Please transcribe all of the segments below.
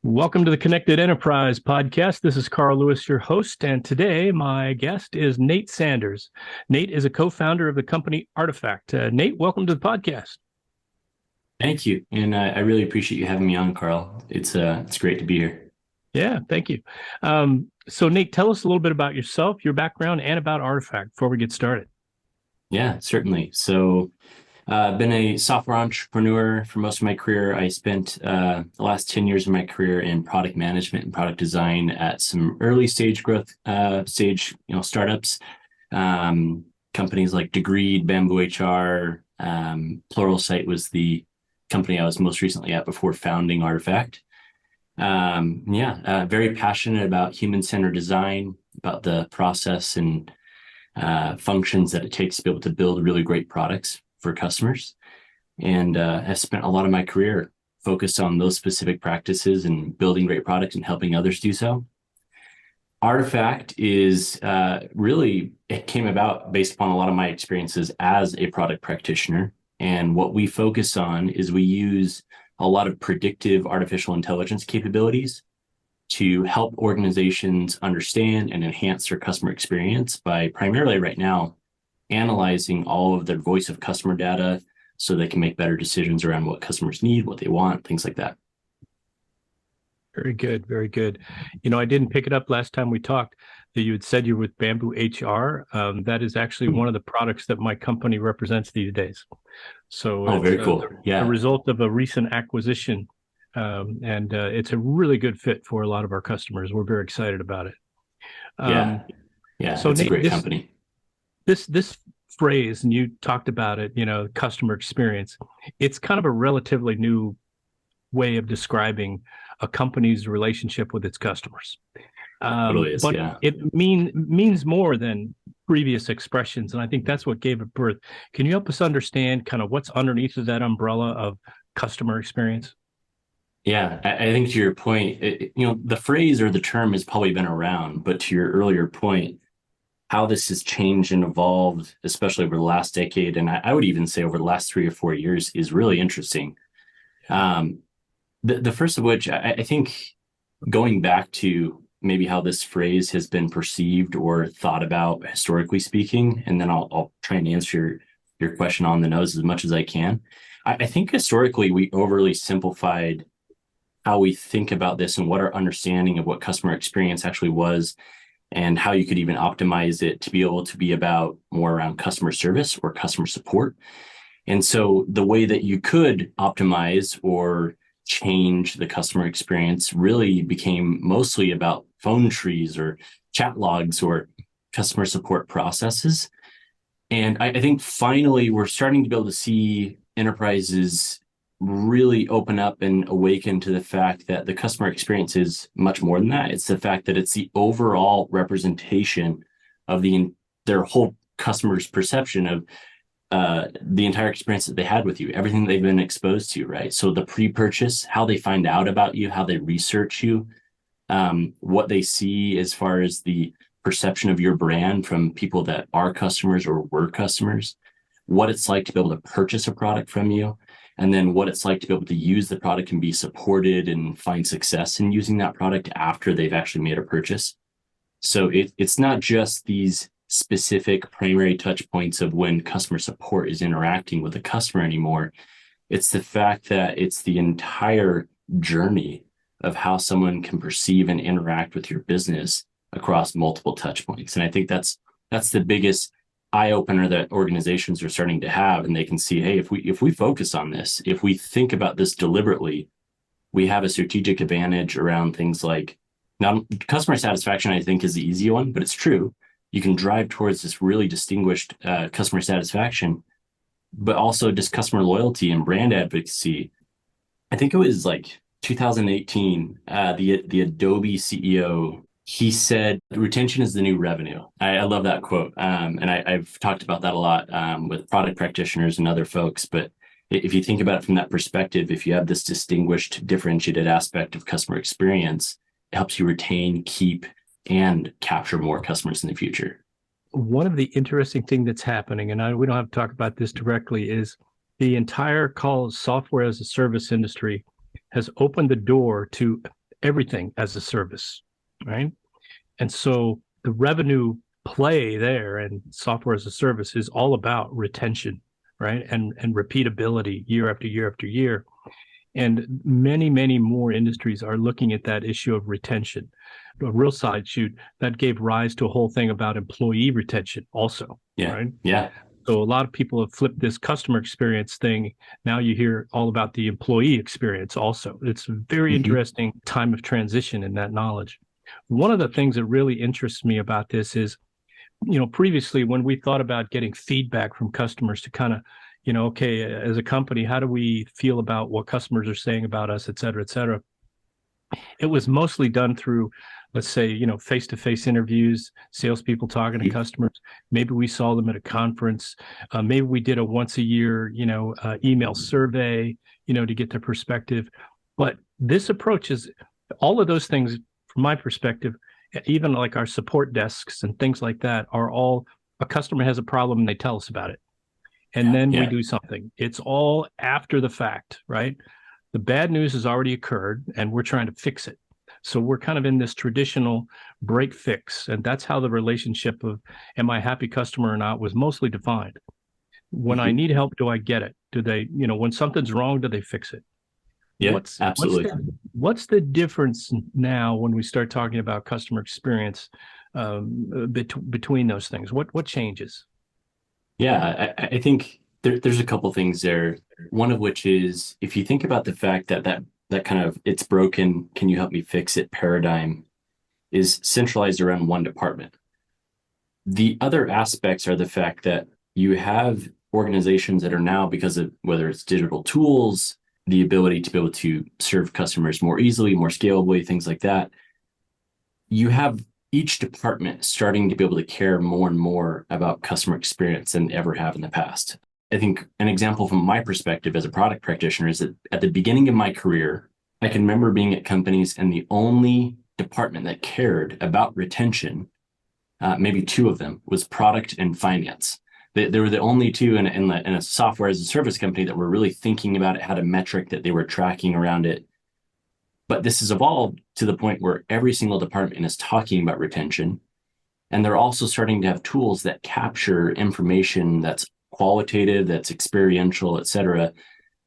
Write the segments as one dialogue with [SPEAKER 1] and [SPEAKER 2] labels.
[SPEAKER 1] Welcome to the Connected Enterprise Podcast. This is Carl Lewis, your host, and today my guest is Nate Sanders. Nate is a co-founder of the company Artifact. Nate, welcome to the podcast.
[SPEAKER 2] Thank you. And I really appreciate you having me on, Carl. It's great to be here.
[SPEAKER 1] Yeah, thank you. So Nate, tell us a little bit about yourself, your background, and about Artifact before we get started.
[SPEAKER 2] Yeah, certainly. So I've been a software entrepreneur for most of my career. I spent the last 10 years of my career in product management and product design at some early stage growth startups, companies like Degreed, Bamboo HR, Pluralsight was the company I was most recently at before founding Artifact. Very passionate about human-centered design, about the process and functions that it takes to be able to build really great products for customers. And I've spent a lot of my career focused on those specific practices and building great products and helping others do so. Artifact is it came about based upon a lot of my experiences as a product practitioner. And what we focus on is we use a lot of predictive artificial intelligence capabilities to help organizations understand and enhance their customer experience by primarily right now analyzing all of their voice of customer data so they can make better decisions around what customers need, what they want, things like that.
[SPEAKER 1] Very good, very good. You know, I didn't pick it up last time we talked that you had said you were with Bamboo HR. That is actually one of the products that my company represents these days. So
[SPEAKER 2] very cool.
[SPEAKER 1] A result of a recent acquisition, and it's a really good fit for a lot of our customers. We're very excited about it.
[SPEAKER 2] So it's a great company.
[SPEAKER 1] This phrase, and you talked about it, customer experience, it's kind of a relatively new way of describing a company's relationship with its customers. It means more than previous expressions, and I think that's what gave it birth. Can you help us understand kind of what's underneath of that umbrella of customer experience?
[SPEAKER 2] Yeah, I think to your point, the phrase or the term has probably been around, but to your earlier point, how this has changed and evolved, especially over the last decade, and I would even say over the last 3 or 4 years, is really interesting. The first of which, I think, going back to maybe how this phrase has been perceived or thought about historically speaking, and then I'll try and answer your question on the nose as much as I can. I think historically we overly simplified how we think about this and what our understanding of what customer experience actually was, and how you could even optimize it to be able to be about more around customer service or customer support. And so the way that you could optimize or change the customer experience really became mostly about phone trees or chat logs or customer support processes. And I think finally we're starting to be able to see enterprises really open up and awaken to the fact that the customer experience is much more than that. It's the fact that it's the overall representation of their whole customer's perception of the entire experience that they had with you, everything they've been exposed to, right? So the pre-purchase, how they find out about you, how they research you, what they see as far as the perception of your brand from people that are customers or were customers, what it's like to be able to purchase a product from you, and then what it's like to be able to use the product and be supported and find success in using that product after they've actually made a purchase. So it's not just these specific primary touch points of when customer support is interacting with a customer anymore. It's the fact that it's the entire journey of how someone can perceive and interact with your business across multiple touch points. And I think that's the biggest eye opener that organizations are starting to have, and they can see, hey, if we focus on this, if we think about this deliberately, we have a strategic advantage around things like, now customer satisfaction, I think, is the easy one, but it's true. You can drive towards this really distinguished customer satisfaction, but also just customer loyalty and brand advocacy. I think it was like 2018, the Adobe CEO, he said, retention is the new revenue. I love that quote. And I've talked about that a lot with product practitioners and other folks. But if you think about it from that perspective, if you have this distinguished, differentiated aspect of customer experience, it helps you retain, keep, and capture more customers in the future.
[SPEAKER 1] One of the interesting things that's happening, and we don't have to talk about this directly, is the entire software as a service industry has opened the door to everything as a service, right? And so the revenue play there and software as a service is all about retention, right? And repeatability year after year after year. And many, many more industries are looking at that issue of retention. A real side shoot that gave rise to a whole thing about employee retention also,
[SPEAKER 2] Yeah.
[SPEAKER 1] right?
[SPEAKER 2] Yeah.
[SPEAKER 1] So a lot of people have flipped this customer experience thing. Now you hear all about the employee experience also. It's a very interesting time of transition in that knowledge. One of the things that really interests me about this is, previously when we thought about getting feedback from customers to kind of, okay, as a company, how do we feel about what customers are saying about us, et cetera, et cetera? It was mostly done through, let's say, face-to-face interviews, salespeople talking to customers. Maybe we saw them at a conference. Maybe we did a once a year, email survey, to get their perspective. But this approach is all of those things, from my perspective, even like our support desks and things like that, are all a customer has a problem and they tell us about it. And then we do something. It's all after the fact, right? The bad news has already occurred and we're trying to fix it. So we're kind of in this traditional break fix. And that's how the relationship of am I a happy customer or not was mostly defined. When I need help, do I get it? Do they, when something's wrong, do they fix it?
[SPEAKER 2] Yeah, absolutely.
[SPEAKER 1] What's the difference now when we start talking about customer experience between those things? What changes?
[SPEAKER 2] Yeah, I think there's a couple things there. One of which is if you think about the fact that kind of it's broken, can you help me fix it paradigm is centralized around one department. The other aspects are the fact that you have organizations that are now, because of whether it's digital tools, the ability to be able to serve customers more easily, more scalably, things like that. You have each department starting to be able to care more and more about customer experience than they ever have in the past. I think an example from my perspective as a product practitioner is that at the beginning of my career, I can remember being at companies and the only department that cared about retention, maybe two of them, was product and finance. They were the only two in a software as a service company that were really thinking about it, had a metric that they were tracking around it. But this has evolved to the point where every single department is talking about retention. And they're also starting to have tools that capture information that's qualitative, that's experiential, et cetera,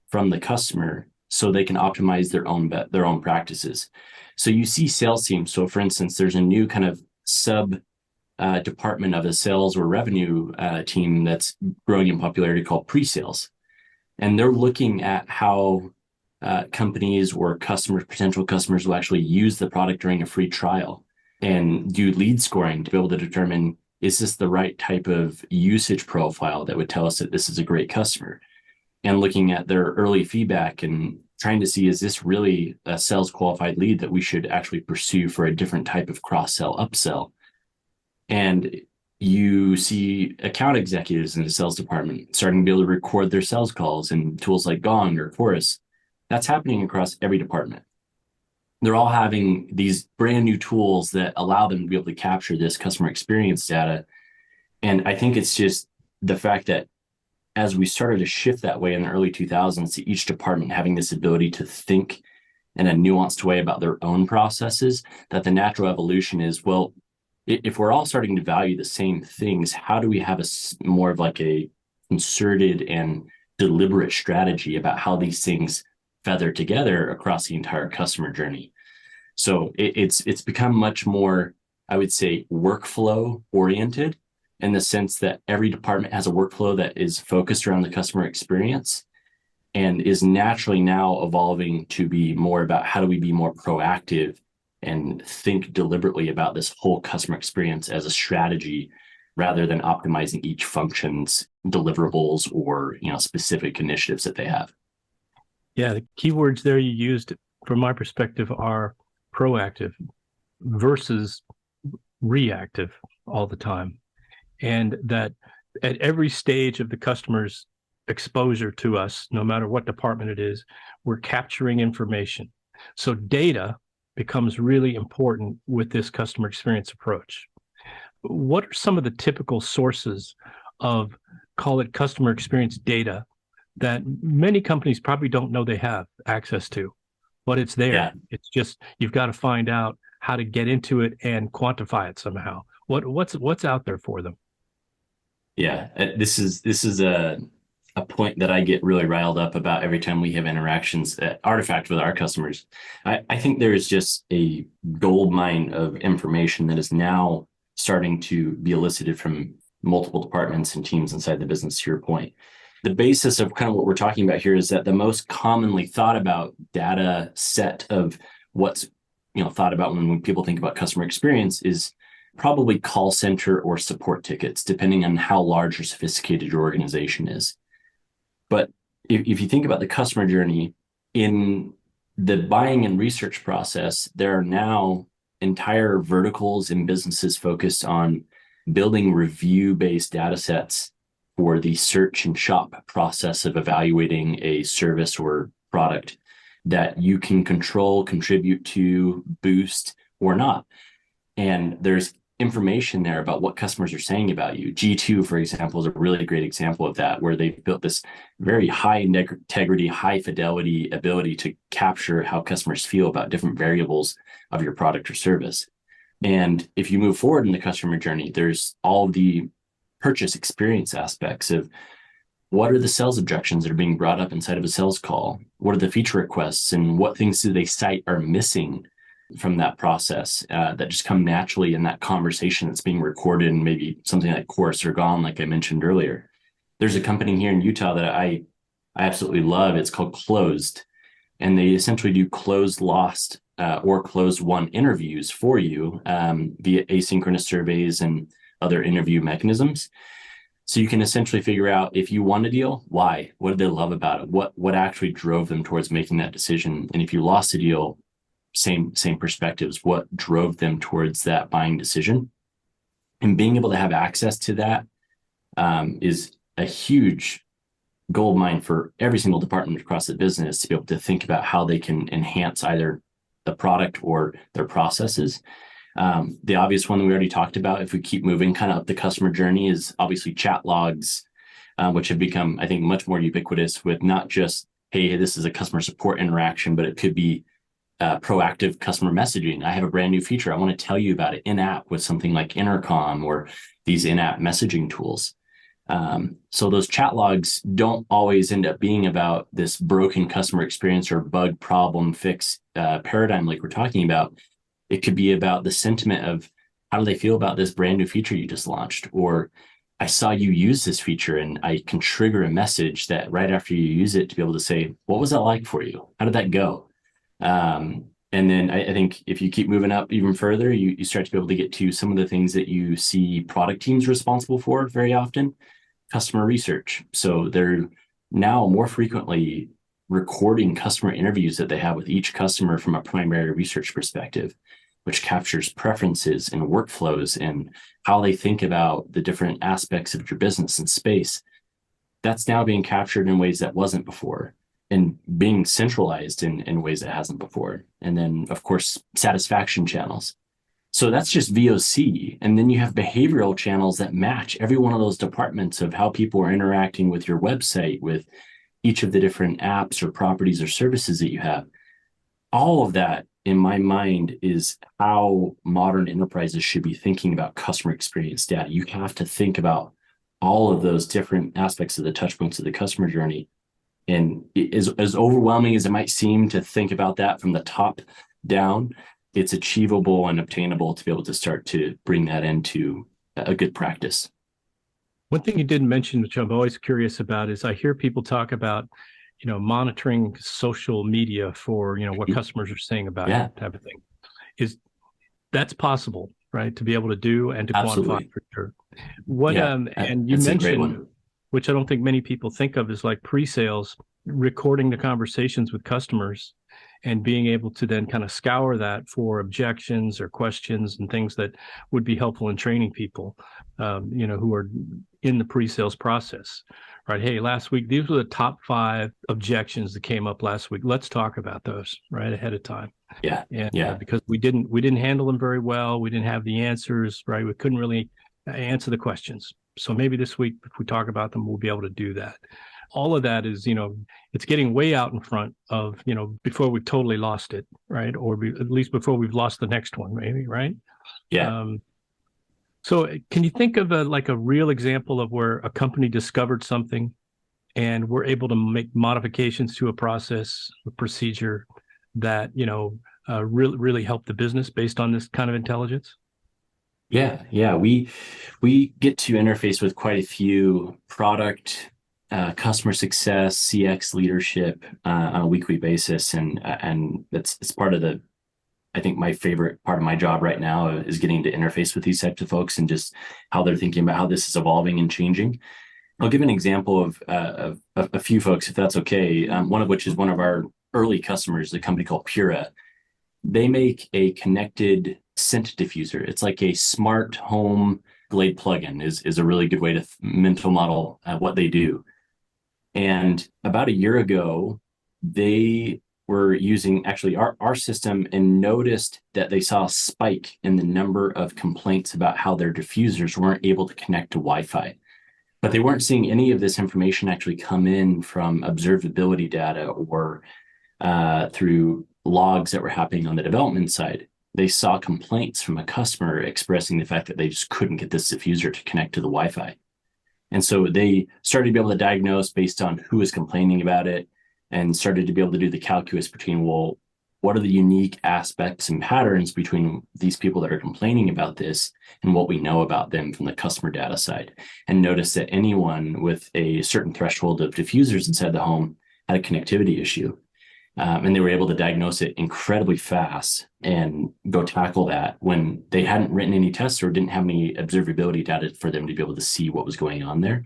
[SPEAKER 2] from the customer so they can optimize their own practices. So you see sales teams. So for instance, there's a new kind of sub department of a sales or revenue team that's growing in popularity called pre-sales. And they're looking at how companies or potential customers will actually use the product during a free trial and do lead scoring to be able to determine, is this the right type of usage profile that would tell us that this is a great customer? And looking at their early feedback and trying to see, is this really a sales qualified lead that we should actually pursue for a different type of cross-sell, upsell? And you see account executives in the sales department starting to be able to record their sales calls in tools like Gong or Chorus. That's happening across every department. They're all having these brand new tools that allow them to be able to capture this customer experience data. And I think it's just the fact that as we started to shift that way in the early 2000s, to each department having this ability to think in a nuanced way about their own processes, that the natural evolution is, well, if we're all starting to value the same things, how do we have more of like a concerted and deliberate strategy about how these things feather together across the entire customer journey? So it's become much more, I would say, workflow oriented, in the sense that every department has a workflow that is focused around the customer experience and is naturally now evolving to be more about how do we be more proactive and think deliberately about this whole customer experience as a strategy rather than optimizing each function's deliverables or specific initiatives that they have.
[SPEAKER 1] Yeah, the keywords there you used, from my perspective, are proactive versus reactive all the time. And that at every stage of the customer's exposure to us, no matter what department it is, we're capturing information. So data becomes really important with this customer experience approach. What are some of the typical sources of, call it customer experience data, that many companies probably don't know they have access to? but it's
[SPEAKER 2] Yeah.
[SPEAKER 1] there. It's just you've got to find out how to get into it and quantify it somehow. What's out there for them?
[SPEAKER 2] Yeah. This is a point that I get really riled up about every time we have interactions at Artifact with our customers. I think there is just a gold mine of information that is now starting to be elicited from multiple departments and teams inside the business, to your point. The basis of kind of what we're talking about here is that the most commonly thought about data set of what's thought about when people think about customer experience is probably call center or support tickets, depending on how large or sophisticated your organization is. But if you think about the customer journey in the buying and research process, there are now entire verticals and businesses focused on building review-based data sets for the search and shop process of evaluating a service or product that you can control, contribute to, boost, or not. And there's information there about what customers are saying about you. G2, for example, is a really great example of that, where they've built this very high integrity, high fidelity ability to capture how customers feel about different variables of your product or service. And if you move forward in the customer journey, there's all the purchase experience aspects of what are the sales objections that are being brought up inside of a sales call? What are the feature requests, and what things do they cite are missing from that process that just come naturally in that conversation that's being recorded in maybe something like Chorus or Gone, like I mentioned earlier. There's a company here in Utah that I absolutely love. It's called Closed, and they essentially do closed lost or closed won interviews for you via asynchronous surveys and other interview mechanisms. So you can essentially figure out if you won a deal, why, what did they love about it? What actually drove them towards making that decision? And if you lost a deal, same perspectives, what drove them towards that buying decision? And being able to have access to that is a huge gold mine for every single department across the business to be able to think about how they can enhance either the product or their processes. The obvious one that we already talked about, if we keep moving kind of up the customer journey, is obviously chat logs, which have become, I think, much more ubiquitous with not just, hey, this is a customer support interaction, but it could be proactive customer messaging. I have a brand new feature. I want to tell you about it in-app with something like Intercom or these in-app messaging tools. So those chat logs don't always end up being about this broken customer experience or bug problem fix paradigm like we're talking about. It could be about the sentiment of how do they feel about this brand new feature you just launched, or I saw you use this feature and I can trigger a message that right after you use it to be able to say, what was that like for you? How did that go? And then I think if you keep moving up even further, you start to be able to get to some of the things that you see product teams responsible for very often, customer research. So they're now more frequently recording customer interviews that they have with each customer from a primary research perspective, which captures preferences and workflows and how they think about the different aspects of your business and space. That's now being captured in ways that wasn't before and being centralized in ways that hasn't before. And then, of course, satisfaction channels. So that's just VOC. And then you have behavioral channels that match every one of those departments of how people are interacting with your website, with each of the different apps or properties or services that you have. All of that, in my mind, is how modern enterprises should be thinking about customer experience data. You have to think about all of those different aspects of the touch points of the customer journey. And as overwhelming as it might seem to think about that from the top down, it's achievable and obtainable to be able to start to bring that into a good practice.
[SPEAKER 1] One thing you didn't mention, which I'm always curious about, is I hear people talk about, monitoring social media for, what customers are saying about you, type of thing. That's possible, right? To be able to do and to
[SPEAKER 2] Absolutely.
[SPEAKER 1] quantify for sure. And you mentioned, which I don't think many people think of, is like pre-sales, recording the conversations with customers and being able to then kind of scour that for objections or questions and things that would be helpful in training people, who are in the pre-sales process, right? Hey, last week, these were the top 5 objections that came up last week. Let's talk about those right ahead of time. Because we didn't handle them very well. We didn't have the answers, right? We couldn't really answer the questions. So maybe this week, if we talk about them, we'll be able to do that. all of that is, it's getting way out in front of, before we totally lost it, right? Or at least before we've lost the next one, maybe, right?
[SPEAKER 2] Yeah.
[SPEAKER 1] So can you think of a real example of where a company discovered something and we're able to make modifications to a process, a procedure that, really help the business based on this kind of intelligence?
[SPEAKER 2] Yeah. We get to interface with quite a few product, customer success, CX leadership on a weekly basis, and it's part of I think my favorite part of my job right now is getting to interface with these types of folks and just how they're thinking about how this is evolving and changing. I'll give an example of a few folks, if that's okay. One of which is one of our early customers, a company called Pura. They make a connected scent diffuser. It's like a smart home Glade plugin is a really good way to mental model what they do. And about a year ago, they were using actually our system and noticed that they saw a spike in the number of complaints about how their diffusers weren't able to connect to Wi-Fi. But they weren't seeing any of this information actually come in from observability data or through logs that were happening on the development side. They saw complaints from a customer expressing the fact that they just couldn't get this diffuser to connect to the Wi-Fi. And so they started to be able to diagnose based on who was complaining about it, and started to be able to do the calculus between, well, what are the unique aspects and patterns between these people that are complaining about this and what we know about them from the customer data side, and notice that anyone with a certain threshold of diffusers inside the home had a connectivity issue. And they were able to diagnose it incredibly fast and go tackle that when they hadn't written any tests or didn't have any observability data for them to be able to see what was going on there.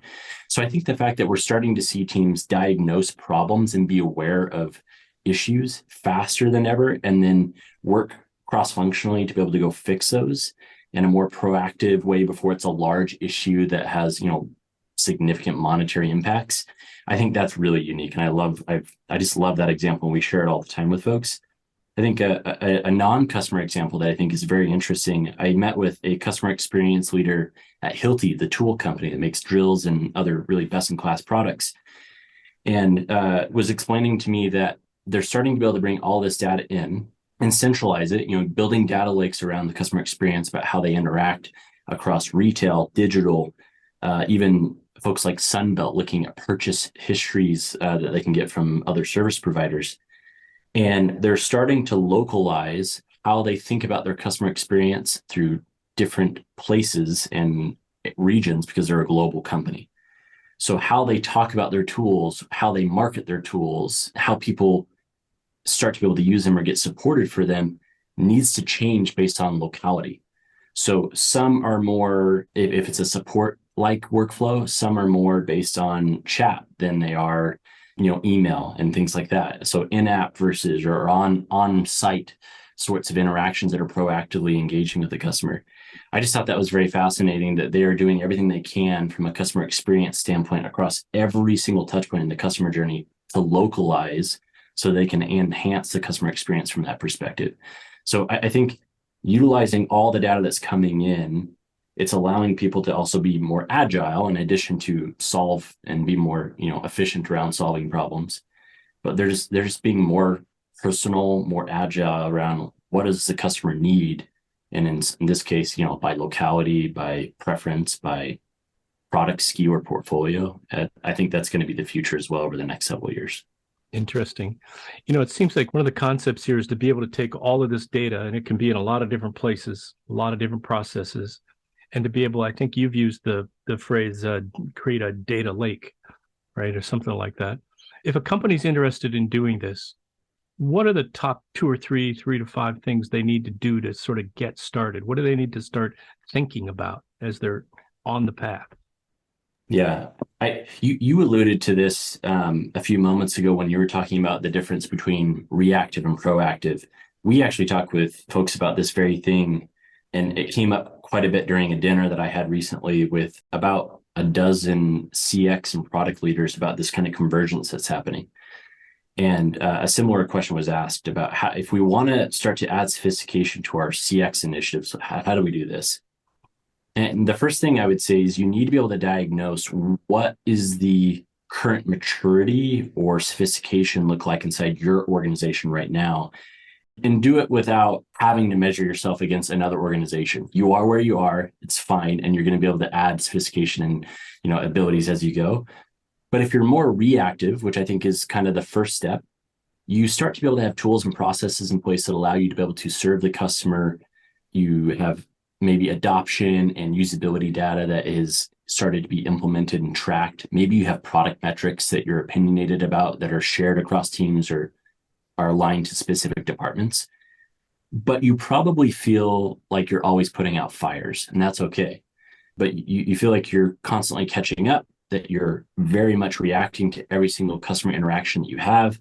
[SPEAKER 2] So I think the fact that we're starting to see teams diagnose problems and be aware of issues faster than ever, and then work cross-functionally to be able to go fix those in a more proactive way before it's a large issue that has, significant monetary impacts. I think that's really unique. And I just love that example. And we share it all the time with folks. I think a non-customer example that I think is very interesting. I met with a customer experience leader at Hilti, the tool company that makes drills and other really best-in-class products, and was explaining to me that they're starting to be able to bring all this data in and centralize it, building data lakes around the customer experience about how they interact across retail, digital, even folks like Sunbelt looking at purchase histories that they can get from other service providers. And they're starting to localize how they think about their customer experience through different places and regions because they're a global company. So how they talk about their tools, how they market their tools, how people start to be able to use them or get supported for them needs to change based on locality. So some are more, if it's a support like workflow, some are more based on chat than they are, email and things like that. So in-app versus or on-site sorts of interactions that are proactively engaging with the customer. I just thought that was very fascinating that they are doing everything they can from a customer experience standpoint across every single touch point in the customer journey to localize so they can enhance the customer experience from that perspective. So I think utilizing all the data that's coming in, it's allowing people to also be more agile in addition to solve and be more, efficient around solving problems. But they're just being more personal, more agile around what does the customer need. And in this case, by locality, by preference, by product SKU or portfolio. I think that's going to be the future as well over the next several years.
[SPEAKER 1] Interesting. It seems like one of the concepts here is to be able to take all of this data, and it can be in a lot of different places, a lot of different processes, and to be able, I think you've used the phrase, create a data lake, right? Or something like that. If a company's interested in doing this, what are the top 2 or 3 to 5 things they need to do to sort of get started? What do they need to start thinking about as they're on the path?
[SPEAKER 2] Yeah, you alluded to this a few moments ago when you were talking about the difference between reactive and proactive. We actually talked with folks about this very thing, and it came up quite a bit during a dinner that I had recently with about a dozen CX and product leaders about this kind of convergence that's happening. And a similar question was asked about how, if we want to start to add sophistication to our CX initiatives, how do we do this? And the first thing I would say is you need to be able to diagnose what is the current maturity or sophistication look like inside your organization right now, and do it without having to measure yourself against another organization. You are where you are, it's fine, and you're going to be able to add sophistication and abilities as you go. But if you're more reactive, which I think is kind of the first step, you start to be able to have tools and processes in place that allow you to be able to serve the customer. You have maybe adoption and usability data that is started to be implemented and tracked. Maybe you have product metrics that you're opinionated about that are shared across teams or are aligned to specific departments. But you probably feel like you're always putting out fires, and that's okay. But you feel like you're constantly catching up, that you're very much reacting to every single customer interaction that you have,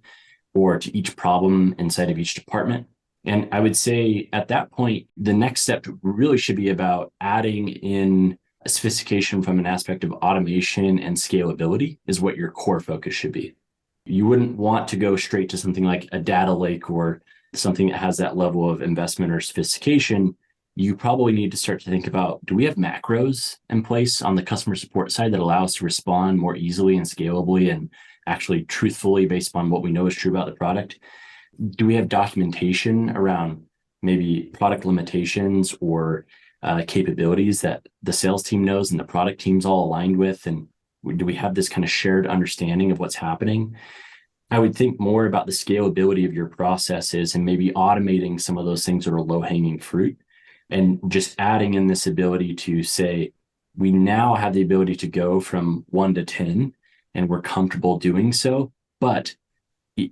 [SPEAKER 2] or to each problem inside of each department. And I would say at that point, the next step really should be about adding in sophistication from an aspect of automation and scalability is what your core focus should be. You wouldn't want to go straight to something like a data lake or something that has that level of investment or sophistication. You probably need to start to think about, do we have macros in place on the customer support side that allow us to respond more easily and scalably and actually truthfully based upon what we know is true about the product? Do we have documentation around maybe product limitations or capabilities that the sales team knows and the product team's all aligned with? And do we have this kind of shared understanding of what's happening? I would think more about the scalability of your processes and maybe automating some of those things that are low-hanging fruit, and just adding in this ability to say, we now have the ability to go from 1 to 10, and we're comfortable doing so. But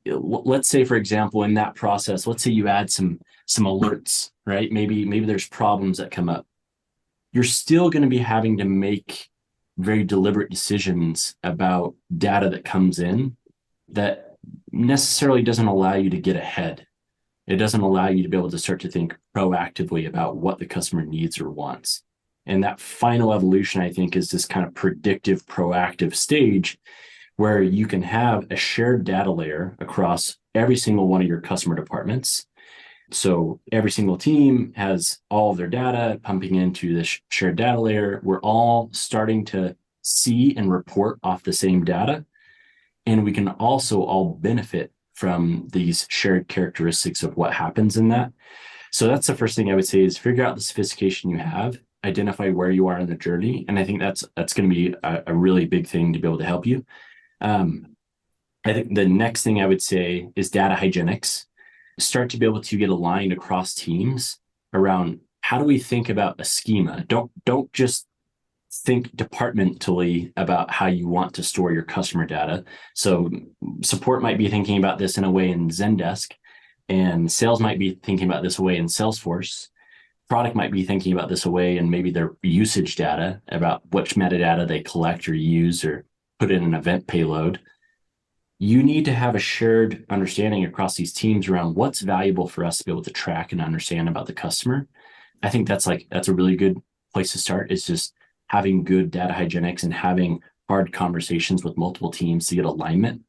[SPEAKER 2] let's say, for example, in that process, let's say you add some alerts, right? Maybe there's problems that come up. You're still going to be having to make very deliberate decisions about data that comes in that necessarily doesn't allow you to get ahead. It doesn't allow you to be able to start to think proactively about what the customer needs or wants. And that final evolution, I think, is this kind of predictive, proactive stage where you can have a shared data layer across every single one of your customer departments. So every single team has all of their data pumping into this shared data layer. We're all starting to see and report off the same data. And we can also all benefit from these shared characteristics of what happens in that. So that's the first thing I would say, is figure out the sophistication you have, identify where you are in the journey. And I think that's going to be a really big thing to be able to help you. I think the next thing I would say is data hygienics. Start to be able to get aligned across teams around, how do we think about a schema? Don't just think departmentally about how you want to store your customer data. So support might be thinking about this in a way in Zendesk, and sales might be thinking about this way in Salesforce. Product might be thinking about this away and maybe their usage data about which metadata they collect or use or put in an event payload. You need to have a shared understanding across these teams around what's valuable for us to be able to track and understand about the customer. I think that's a really good place to start, is just having good data hygienics and having hard conversations with multiple teams to get alignment.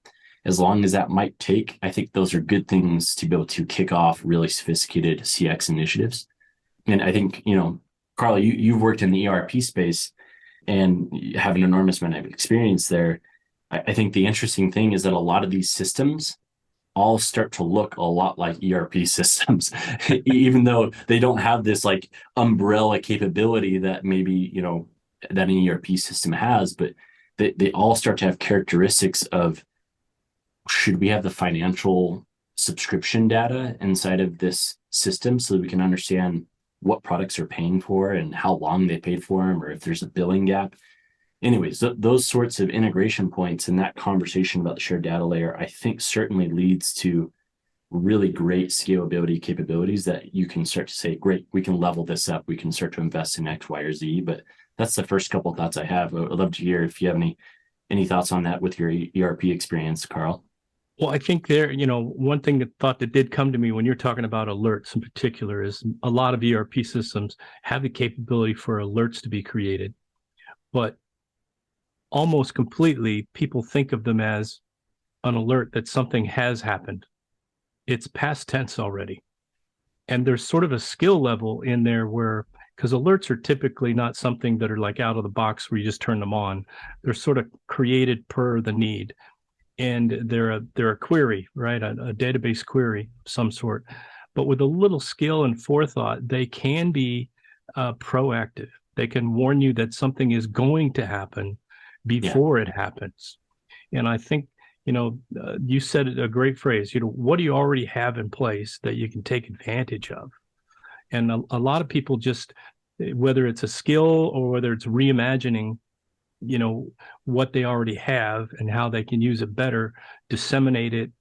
[SPEAKER 2] As long as that might take, I think those are good things to be able to kick off really sophisticated CX initiatives. And I think, Carla, you've worked in the ERP space and have an enormous amount of experience there. I think the interesting thing is that a lot of these systems all start to look a lot like ERP systems, even though they don't have this like umbrella capability that maybe, that an ERP system has, but they all start to have characteristics of, should we have the financial subscription data inside of this system so that we can understand what products are paying for and how long they paid for them, or if there's a billing gap. Anyways, those sorts of integration points and that conversation about the shared data layer, I think certainly leads to really great scalability capabilities that you can start to say, great, we can level this up. We can start to invest in X, Y, or Z. But that's the first couple of thoughts I have. I'd love to hear if you have any thoughts on that with your ERP experience, Carl.
[SPEAKER 1] Well, I think one thing that did come to me when you're talking about alerts in particular is a lot of ERP systems have the capability for alerts to be created, but almost completely people think of them as an alert that something has happened. It's past tense already. And there's sort of a skill level in there where because alerts are typically not something that are like out of the box where you just turn them on. They're sort of created per the need, and they're a query, right? A database query of some sort. But with a little skill and forethought, they can be proactive. They can warn you that something is going to happen before it happens. And I think, you said a great phrase, what do you already have in place that you can take advantage of? And a lot of people just, whether it's a skill or whether it's reimagining, what they already have and how they can use it better, disseminate it,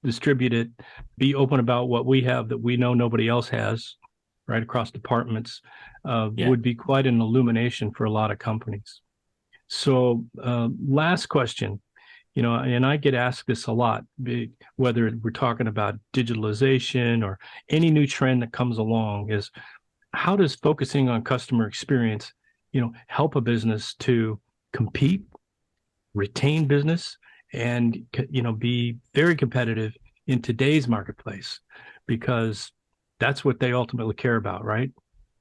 [SPEAKER 1] distribute it, be open about what we have that we know nobody else has, right, across departments, would be quite an illumination for a lot of companies. So last question, and I get asked this a lot, whether we're talking about digitalization or any new trend that comes along, is how does focusing on customer experience, help a business to compete, retain business, and, be very competitive in today's marketplace? Because that's what they ultimately care about, right?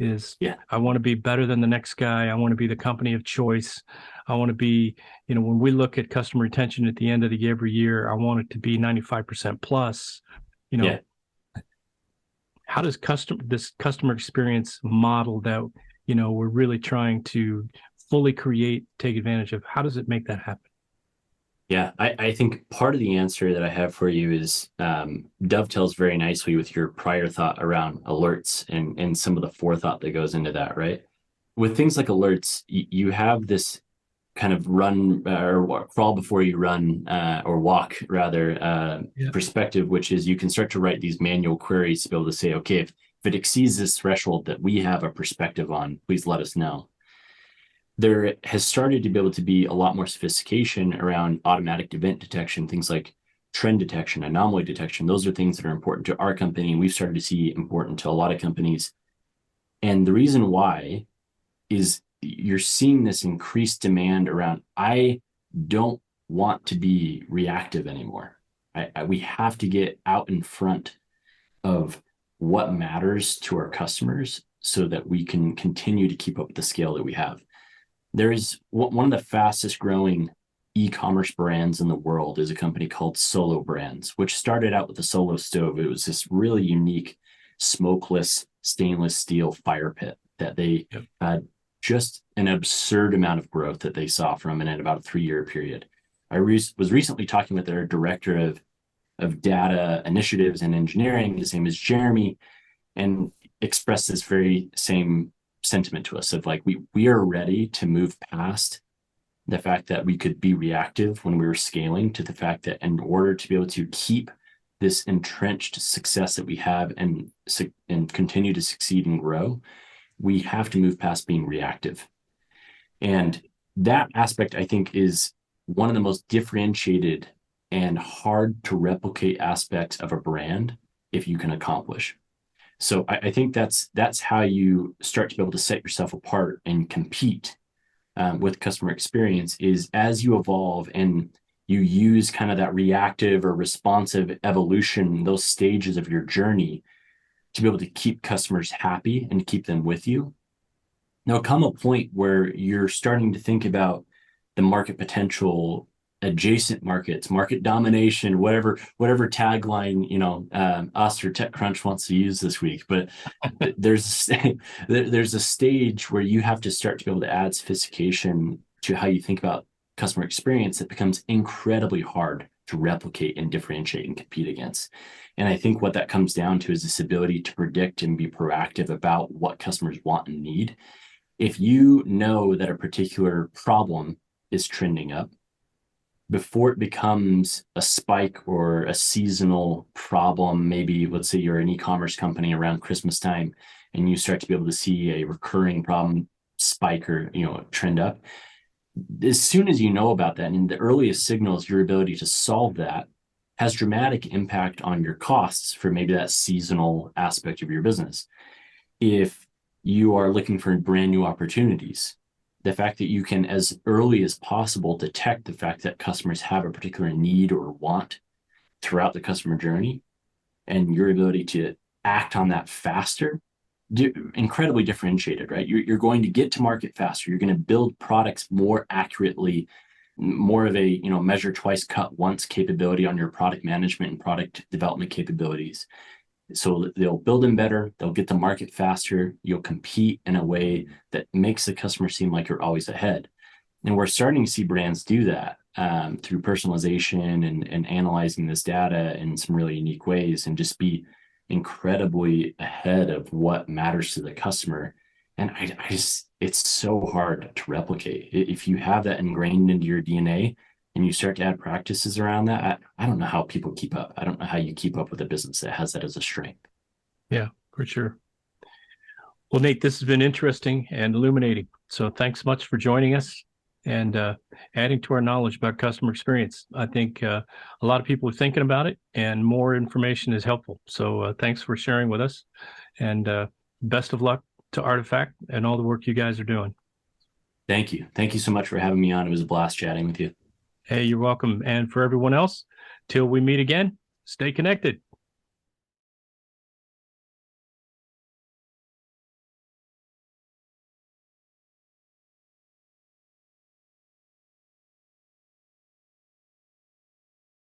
[SPEAKER 1] I want to be better than the next guy. I want to be the company of choice. I want to be, when we look at customer retention at the end of the every year, I want it to be 95% plus. How does this customer experience model that, we're really trying to fully create, take advantage of, how does it make that happen?
[SPEAKER 2] Yeah, I think part of the answer that I have for you is dovetails very nicely with your prior thought around alerts and some of the forethought that goes into that, right? With things like alerts, you have this kind of run or crawl before you run or walk rather perspective, which is you can start to write these manual queries to be able to say, okay, if it exceeds this threshold that we have a perspective on, please let us know. There has started to be able to be a lot more sophistication around automatic event detection, things like trend detection, anomaly detection. Those are things that are important to our company, and we've started to see important to a lot of companies. And the reason why is you're seeing this increased demand around, I don't want to be reactive anymore. We have to get out in front of what matters to our customers so that we can continue to keep up with the scale that we have. There's one of the fastest growing e-commerce brands in the world is a company called Solo Brands, which started out with a Solo stove. It was this really unique smokeless stainless steel fire pit that they had just an absurd amount of growth that they saw from it in about a 3-year period. I was recently talking with their director of data initiatives and engineering. His name is Jeremy, and expressed this very same sentiment to us of like, we are ready to move past the fact that we could be reactive when we were scaling to the fact that in order to be able to keep this entrenched success that we have and continue to succeed and grow, we have to move past being reactive. And that aspect, I think, is one of the most differentiated and hard to replicate aspects of a brand if you can accomplish. So I think that's how you start to be able to set yourself apart and compete with customer experience, is as you evolve and you use kind of that reactive or responsive evolution, those stages of your journey, to be able to keep customers happy and keep them with you. There'll come a point where you're starting to think about the market potential, adjacent markets, market domination, whatever tagline us or TechCrunch wants to use this week. But there's a stage where you have to start to be able to add sophistication to how you think about customer experience that becomes incredibly hard to replicate and differentiate and compete against. And I think what that comes down to is this ability to predict and be proactive about what customers want and need. If you know that a particular problem is trending up, before it becomes a spike or a seasonal problem, maybe let's say you're an e-commerce company around Christmas time and you start to be able to see a recurring problem spike or trend up. As soon as you know about that, and the earliest signals, your ability to solve that has dramatic impact on your costs for maybe that seasonal aspect of your business. If you are looking for brand new opportunities, the fact that you can, as early as possible, detect the fact that customers have a particular need or want throughout the customer journey, and your ability to act on that faster, incredibly differentiated, right? You're going to get to market faster. You're going to build products more accurately, more of a measure twice, cut once capability on your product management and product development capabilities. So they'll build them better. They'll get to market faster. You'll compete in a way that makes the customer seem like you're always ahead. And we're starting to see brands do that through personalization and analyzing this data in some really unique ways, and just be incredibly ahead of what matters to the customer. And I just, it's so hard to replicate. If you have that ingrained into your DNA and you start to add practices around that, I don't know how people keep up. I don't know how you keep up with a business that has that as a strength.
[SPEAKER 1] Yeah, for sure. Well, Nate, this has been interesting and illuminating. So thanks much for joining us and adding to our knowledge about customer experience. I think a lot of people are thinking about it, and more information is helpful. So thanks for sharing with us, and best of luck to Artifact and all the work you guys are doing.
[SPEAKER 2] Thank you. Thank you so much for having me on. It was a blast chatting with you.
[SPEAKER 1] Hey, you're welcome. And for everyone else, till we meet again, stay connected.